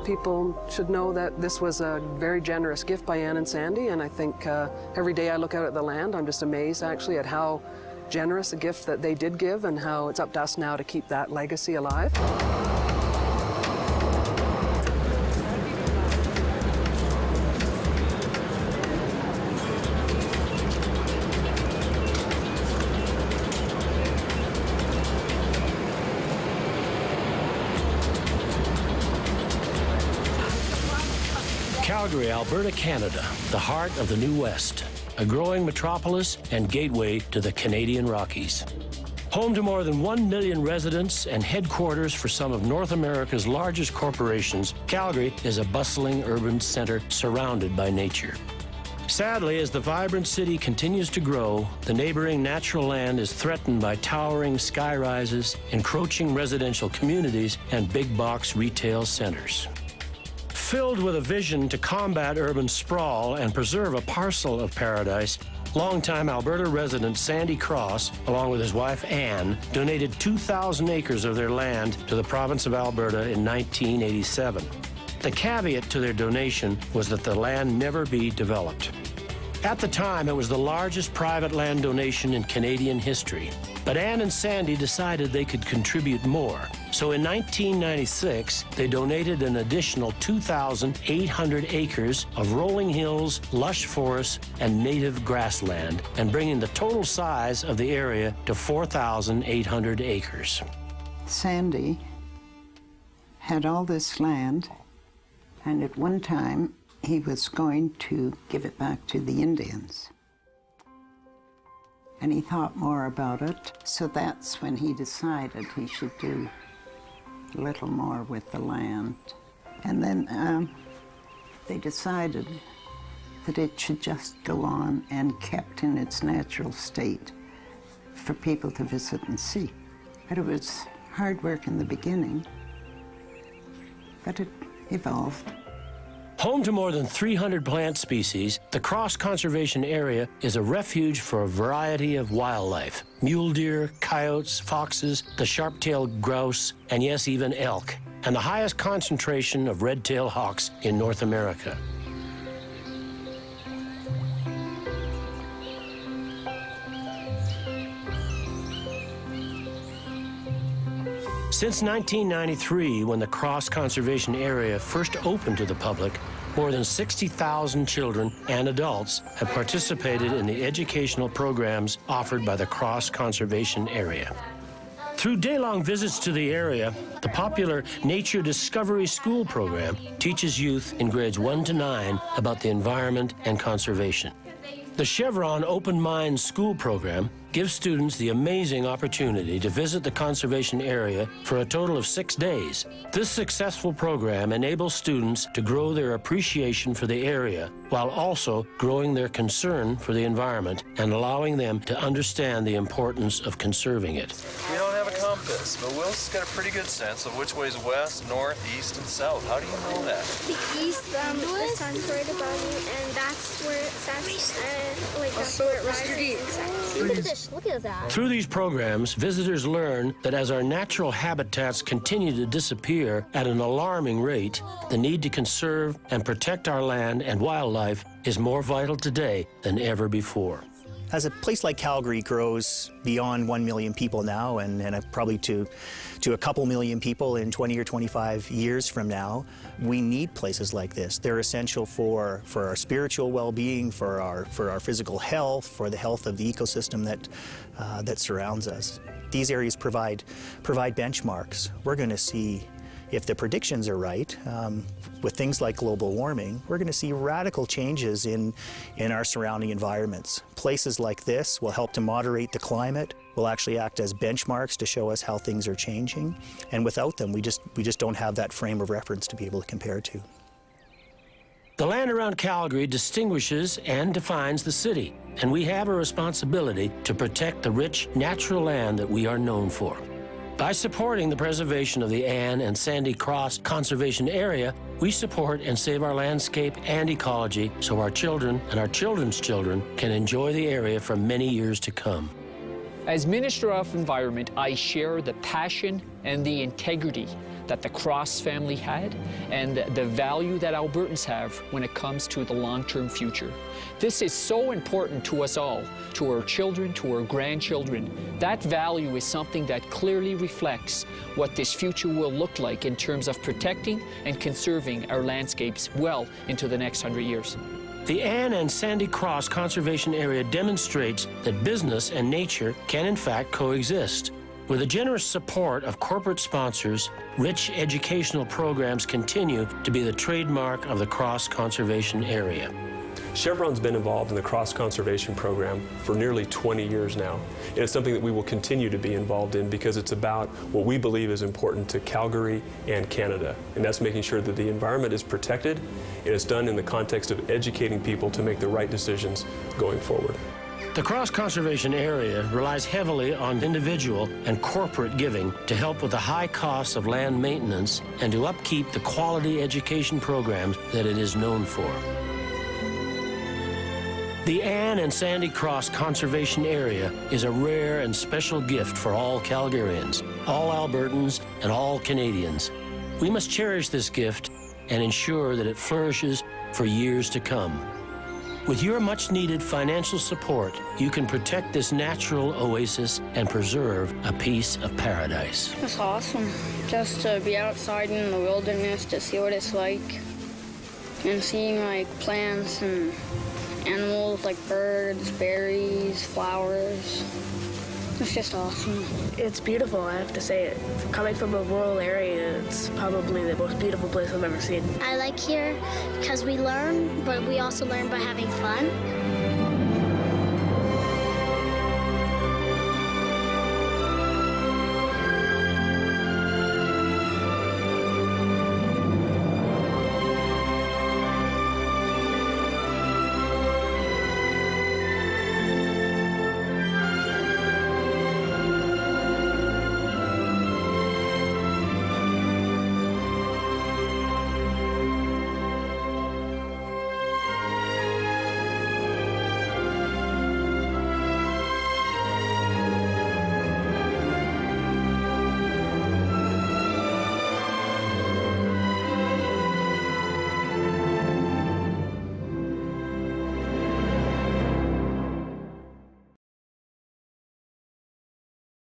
People should know that this was a very generous gift by Ann and Sandy, and I think every day I look out at the land, I'm just amazed actually at how generous a gift that they did give and how it's up to us now to keep that legacy alive. Calgary, Alberta, Canada, the heart of the New West, a growing metropolis and gateway to the Canadian Rockies. Home to more than 1 million residents and headquarters for some of North America's largest corporations, Calgary is a bustling urban center surrounded by nature. Sadly, as the vibrant city continues to grow, the neighboring natural land is threatened by towering skyrises, encroaching residential communities, and big box retail centers. Filled with a vision to combat urban sprawl and preserve a parcel of paradise, longtime Alberta resident Sandy Cross, along with his wife Ann, donated 2,000 acres of their land to the province of Alberta in 1987. The caveat to their donation was that the land never be developed. At the time, it was the largest private land donation in Canadian history. But Ann and Sandy decided they could contribute more. So in 1996, they donated an additional 2,800 acres of rolling hills, lush forests, and native grassland, and bringing the total size of the area to 4,800 acres. Sandy had all this land, and at one time, he was going to give it back to the Indians. And he thought more about it, so that's when he decided he should do a little more with the land. And then they decided that it should just go on and kept in its natural state for people to visit and see. But it was hard work in the beginning, but it evolved. Home to more than 300 plant species, the Cross Conservation Area is a refuge for a variety of wildlife: mule deer, coyotes, foxes, the sharp-tailed grouse, and yes, even elk, and the highest concentration of red-tailed hawks in North America. Since 1993, when the Cross Conservation Area first opened to the public, more than 60,000 children and adults have participated in the educational programs offered by the Cross Conservation Area. Through day-long visits to the area, the popular Nature Discovery School program teaches youth in grades 1 to 9 about the environment and conservation. The Chevron Open Mind School program gives students the amazing opportunity to visit the conservation area for a total of 6 days. This successful program enables students to grow their appreciation for the area while also growing their concern for the environment and allowing them to understand the importance of conserving it. We don't have a compass, but Will's got a pretty good sense of which way is west, north, east, and south. How do you know that? The east, the sun's right above you, and that's where it sets, that's where it rises and sets. Look at this, look at that. Through these programs, visitors learn that as our natural habitats continue to disappear at an alarming rate, the need to conserve and protect our land and wildlife is more vital today than ever before. As a place like Calgary grows beyond 1 million people now and probably to a couple million people in 20 or 25 years from now, we need places like this. They're essential for our spiritual well-being, for our physical health, for the health of the ecosystem that surrounds us. These areas provide benchmarks. We're going to see, if the predictions are right, with things like global warming, we're going to see radical changes in our surrounding environments. Places like this will help to moderate the climate, will actually act as benchmarks to show us how things are changing, and without them, we just don't have that frame of reference to be able to compare to. The land around Calgary distinguishes and defines the city, and we have a responsibility to protect the rich natural land that we are known for. By supporting the preservation of the Ann and Sandy Cross Conservation Area, we support and save our landscape and ecology so our children and our children's children can enjoy the area for many years to come. As Minister of Environment, I share the passion and the integrity that the Cross family had and the value that Albertans have when it comes to the long-term future. This is so important to us all, to our children, to our grandchildren. That value is something that clearly reflects what this future will look like in terms of protecting and conserving our landscapes well into the next 100 years. The Anne and Sandy Cross Conservation Area demonstrates that business and nature can in fact coexist. With the generous support of corporate sponsors, rich educational programs continue to be the trademark of the Cross Conservation Area. Chevron's been involved in the Cross Conservation Program for nearly 20 years now. And it's something that we will continue to be involved in because it's about what we believe is important to Calgary and Canada. And that's making sure that the environment is protected, and it's done in the context of educating people to make the right decisions going forward. The Cross Conservation Area relies heavily on individual and corporate giving to help with the high costs of land maintenance and to upkeep the quality education programs that it is known for. The Anne and Sandy Cross Conservation Area is a rare and special gift for all Calgarians, all Albertans, and all Canadians. We must cherish this gift and ensure that it flourishes for years to come. With your much-needed financial support, you can protect this natural oasis and preserve a piece of paradise. It's awesome just to be outside in the wilderness to see what it's like and seeing like plants and animals like birds, berries, flowers. It's just awesome. It's beautiful, I have to say it. Coming from a rural area, it's probably the most beautiful place I've ever seen. I like here because we learn, but we also learn by having fun.